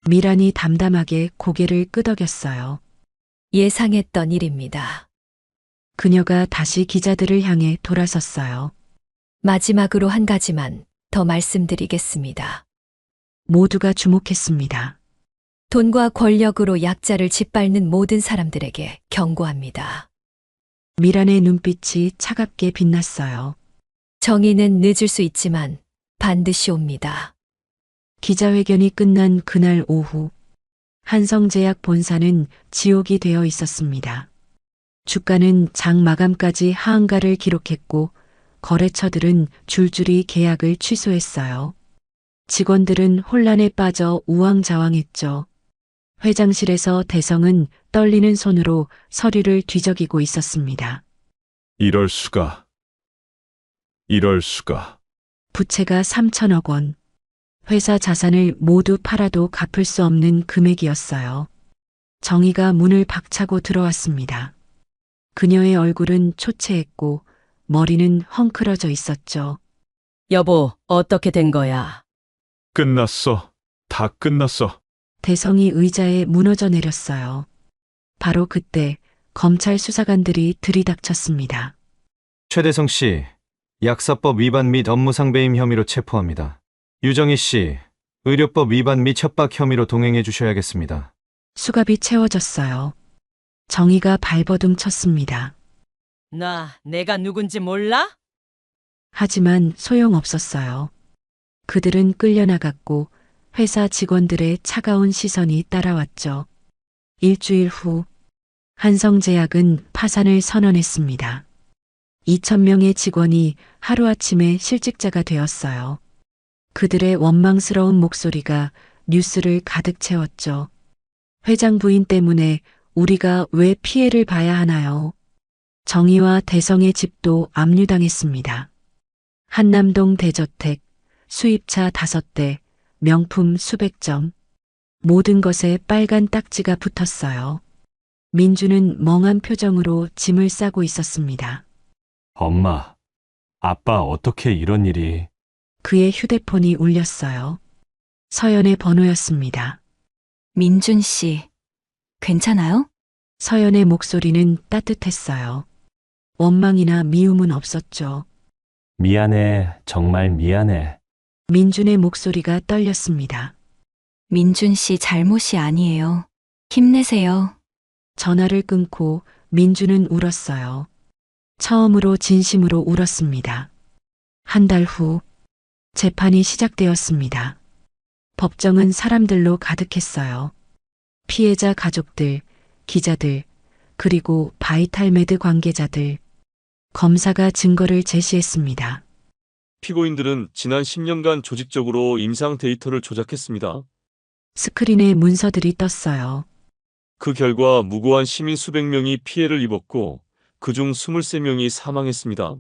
미란이 담담하게 고개를 끄덕였어요. 예상했던 일입니다. 그녀가 다시 기자들을 향해 돌아섰어요. 마지막으로 한 가지만 더 말씀드리겠습니다. 모두가 주목했습니다. 돈과 권력으로 약자를 짓밟는 모든 사람들에게 경고합니다. 미란의 눈빛이 차갑게 빛났어요. 정의는 늦을 수 있지만 반드시 옵니다. 기자회견이 끝난 그날 오후, 한성제약 본사는 지옥이 되어 있었습니다. 주가는 장 마감까지 하한가를 기록했고 거래처들은 줄줄이 계약을 취소했어요. 직원들은 혼란에 빠져 우왕좌왕했죠. 회장실에서 대성은 떨리는 손으로 서류를 뒤적이고 있었습니다. 이럴 수가. 이럴 수가. 부채가 3천억 원. 회사 자산을 모두 팔아도 갚을 수 없는 금액이었어요. 정희가 문을 박차고 들어왔습니다. 그녀의 얼굴은 초췌했고 머리는 헝클어져 있었죠. 여보, 어떻게 된 거야? 끝났어. 다 끝났어. 대성이 의자에 무너져 내렸어요. 바로 그때 검찰 수사관들이 들이닥쳤습니다. 최대성 씨, 약사법 위반 및 업무상 배임 혐의로 체포합니다. 유정희 씨, 의료법 위반 및 협박 혐의로 동행해 주셔야겠습니다. 수갑이 채워졌어요. 정희가 발버둥 쳤습니다. 내가 누군지 몰라? 하지만 소용없었어요. 그들은 끌려나갔고 회사 직원들의 차가운 시선이 따라왔죠. 일주일 후 한성제약은 파산을 선언했습니다. 2,000명의 직원이 하루아침에 실직자가 되었어요. 그들의 원망스러운 목소리가 뉴스를 가득 채웠죠. 회장 부인 때문에 우리가 왜 피해를 봐야 하나요? 정의와 대성의 집도 압류당했습니다. 한남동 대저택, 수입차 5대, 명품 수백 점. 모든 것에 빨간 딱지가 붙었어요. 민주는 멍한 표정으로 짐을 싸고 있었습니다. 엄마, 아빠 어떻게 이런 일이... 그의 휴대폰이 울렸어요. 서연의 번호였습니다. 민준 씨, 괜찮아요? 서연의 목소리는 따뜻했어요. 원망이나 미움은 없었죠. 미안해, 정말 미안해. 민준의 목소리가 떨렸습니다. 민준 씨 잘못이 아니에요. 힘내세요. 전화를 끊고 민준은 울었어요. 처음으로 진심으로 울었습니다. 한 달 후, 재판이 시작되었습니다. 법정은 사람들로 가득했어요. 피해자 가족들, 기자들, 그리고 바이탈메드 관계자들. 검사가 증거를 제시했습니다. 피고인들은 지난 10년간 조직적으로 임상 데이터를 조작했습니다. 스크린에 문서들이 떴어요. 그 결과 무고한 시민 수백 명이 피해를 입었고 그중 23명이 사망했습니다.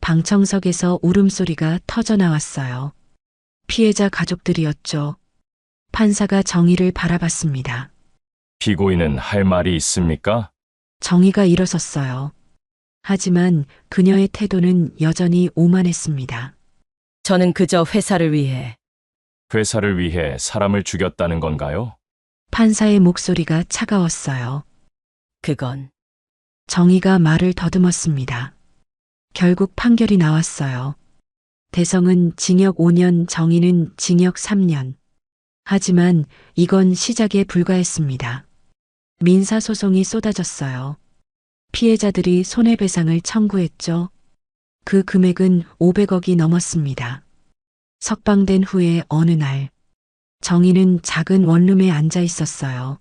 방청석에서 울음소리가 터져나왔어요. 피해자 가족들이었죠. 판사가 정의를 바라봤습니다. 피고인은 할 말이 있습니까? 정의가 일어섰어요. 하지만 그녀의 태도는 여전히 오만했습니다. 저는 그저 회사를 위해. 회사를 위해 사람을 죽였다는 건가요? 판사의 목소리가 차가웠어요. 그건 정의가 말을 더듬었습니다. 결국 판결이 나왔어요. 대성은 징역 5년, 정의는 징역 3년. 하지만 이건 시작에 불과했습니다. 민사소송이 쏟아졌어요. 피해자들이 손해배상을 청구했죠. 그 금액은 500억이 넘었습니다. 석방된 후에 어느 날, 정의는 작은 원룸에 앉아 있었어요.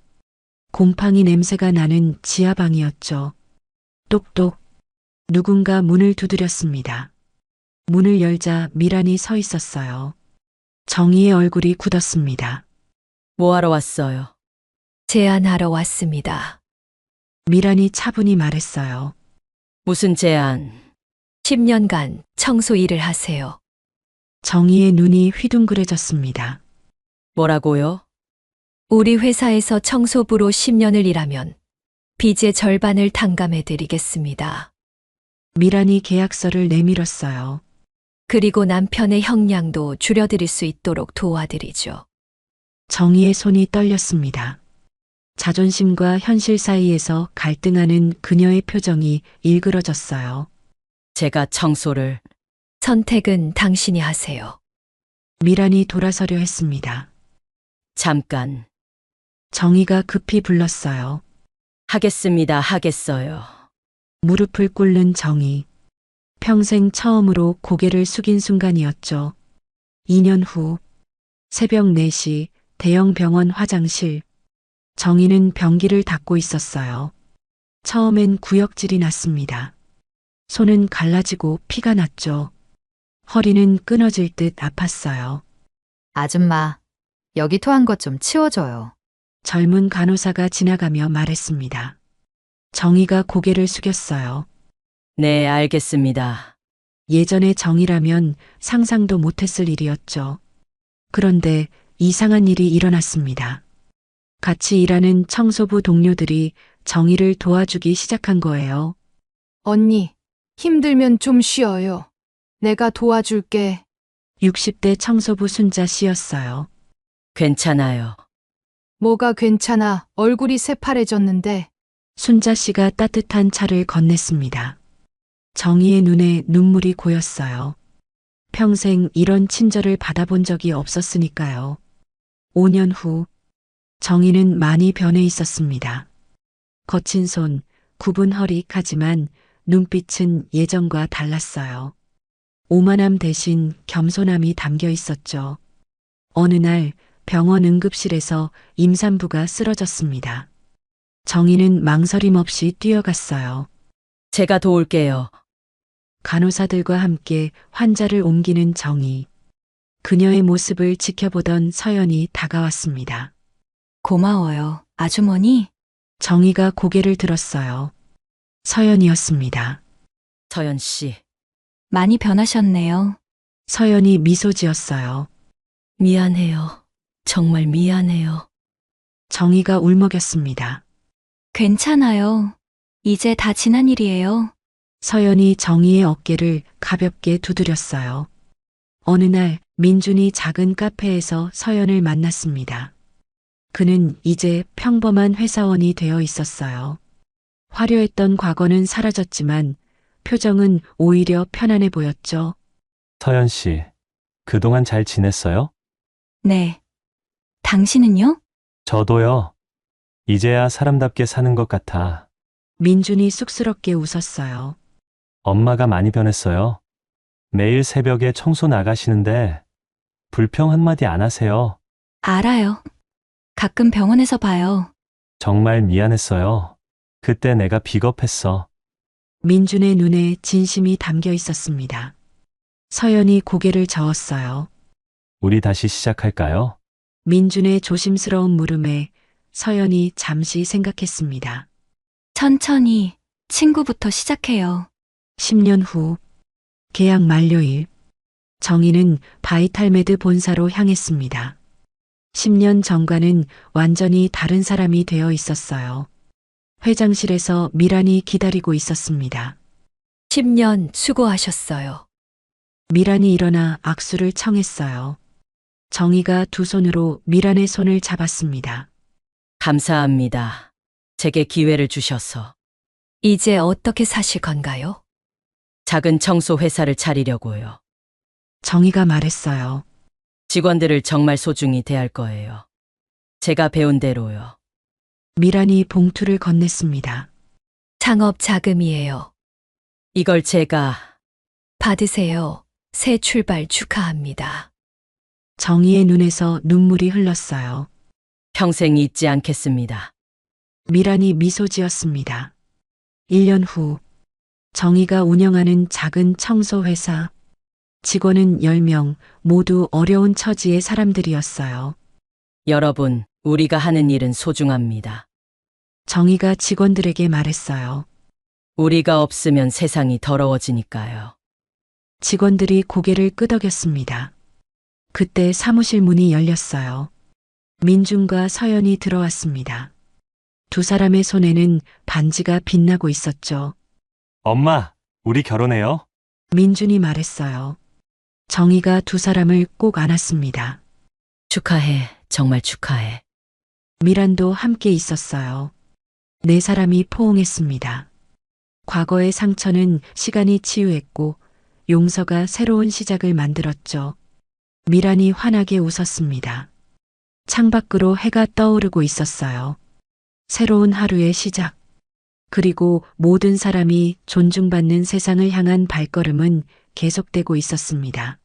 곰팡이 냄새가 나는 지하방이었죠. 똑똑. 누군가 문을 두드렸습니다. 문을 열자 미란이 서 있었어요. 정의의 얼굴이 굳었습니다. 뭐하러 왔어요? 제안하러 왔습니다. 미란이 차분히 말했어요. 무슨 제안? 10년간 청소 일을 하세요. 정의의 눈이 휘둥그레졌습니다. 뭐라고요? 우리 회사에서 청소부로 10년을 일하면 빚의 절반을 탕감해 드리겠습니다. 미란이 계약서를 내밀었어요. 그리고 남편의 형량도 줄여드릴 수 있도록 도와드리죠. 정의의 손이 떨렸습니다. 자존심과 현실 사이에서 갈등하는 그녀의 표정이 일그러졌어요. 제가 청소를. 선택은 당신이 하세요. 미란이 돌아서려 했습니다. 잠깐. 정의가 급히 불렀어요. 하겠습니다. 하겠어요. 무릎을 꿇는 정의. 평생 처음으로 고개를 숙인 순간이었죠. 2년 후 새벽 4시 대형 병원 화장실. 정의는 변기를 닦고 있었어요. 처음엔 구역질이 났습니다. 손은 갈라지고 피가 났죠. 허리는 끊어질 듯 아팠어요. 아줌마, 여기 토한 것 좀 치워줘요. 젊은 간호사가 지나가며 말했습니다. 정의가 고개를 숙였어요. 네, 알겠습니다. 예전의 정의라면 상상도 못했을 일이었죠. 그런데 이상한 일이 일어났습니다. 같이 일하는 청소부 동료들이 정의를 도와주기 시작한 거예요. 언니, 힘들면 좀 쉬어요. 내가 도와줄게. 60대 청소부 순자 씨였어요. 괜찮아요. 뭐가 괜찮아. 얼굴이 새파래졌는데. 순자 씨가 따뜻한 차를 건넸습니다. 정의의 눈에 눈물이 고였어요. 평생 이런 친절을 받아본 적이 없었으니까요. 5년 후, 정의는 많이 변해 있었습니다. 거친 손, 굽은 허리까지만 눈빛은 예전과 달랐어요. 오만함 대신 겸손함이 담겨 있었죠. 어느 날 병원 응급실에서 임산부가 쓰러졌습니다. 정의는 망설임 없이 뛰어갔어요. 제가 도울게요. 간호사들과 함께 환자를 옮기는 정의. 그녀의 모습을 지켜보던 서연이 다가왔습니다. 고마워요, 아주머니. 정의가 고개를 들었어요. 서연이었습니다. 서연 씨. 많이 변하셨네요. 서연이 미소 지었어요. 미안해요. 정말 미안해요. 정의가 울먹였습니다. 괜찮아요. 이제 다 지난 일이에요. 서연이 정의의 어깨를 가볍게 두드렸어요. 어느 날 민준이 작은 카페에서 서연을 만났습니다. 그는 이제 평범한 회사원이 되어 있었어요. 화려했던 과거는 사라졌지만 표정은 오히려 편안해 보였죠. 서연 씨, 그동안 잘 지냈어요? 네. 당신은요? 저도요. 이제야 사람답게 사는 것 같아. 민준이 쑥스럽게 웃었어요. 엄마가 많이 변했어요. 매일 새벽에 청소 나가시는데 불평 한마디 안 하세요. 알아요. 가끔 병원에서 봐요. 정말 미안했어요. 그때 내가 비겁했어. 민준의 눈에 진심이 담겨 있었습니다. 서연이 고개를 저었어요. 우리 다시 시작할까요? 민준의 조심스러운 물음에 서연이 잠시 생각했습니다. 천천히 친구부터 시작해요. 10년 후 계약 만료일 정의는 바이탈메드 본사로 향했습니다. 10년 전과는 완전히 다른 사람이 되어 있었어요. 회장실에서 미란이 기다리고 있었습니다. 10년 수고하셨어요. 미란이 일어나 악수를 청했어요. 정의가 두 손으로 미란의 손을 잡았습니다. 감사합니다. 제게 기회를 주셔서. 이제 어떻게 사실 건가요? 작은 청소 회사를 차리려고요. 정희가 말했어요. 직원들을 정말 소중히 대할 거예요. 제가 배운 대로요. 미란이 봉투를 건넸습니다. 창업 자금이에요. 이걸 제가 받으세요. 새 출발 축하합니다. 정희의 눈에서 눈물이 흘렀어요. 평생 잊지 않겠습니다. 미란이 미소 지었습니다. 1년 후 정희가 운영하는 작은 청소회사. 직원은 10명, 모두 어려운 처지의 사람들이었어요. 여러분, 우리가 하는 일은 소중합니다. 정희가 직원들에게 말했어요. 우리가 없으면 세상이 더러워지니까요. 직원들이 고개를 끄덕였습니다. 그때 사무실 문이 열렸어요. 민준과 서연이 들어왔습니다. 두 사람의 손에는 반지가 빛나고 있었죠. 엄마, 우리 결혼해요? 민준이 말했어요. 정희가 두 사람을 꼭 안았습니다. 축하해, 정말 축하해. 미란도 함께 있었어요. 네 사람이 포옹했습니다. 과거의 상처는 시간이 치유했고 용서가 새로운 시작을 만들었죠. 미란이 환하게 웃었습니다. 창밖으로 해가 떠오르고 있었어요. 새로운 하루의 시작. 그리고 모든 사람이 존중받는 세상을 향한 발걸음은 계속되고 있었습니다.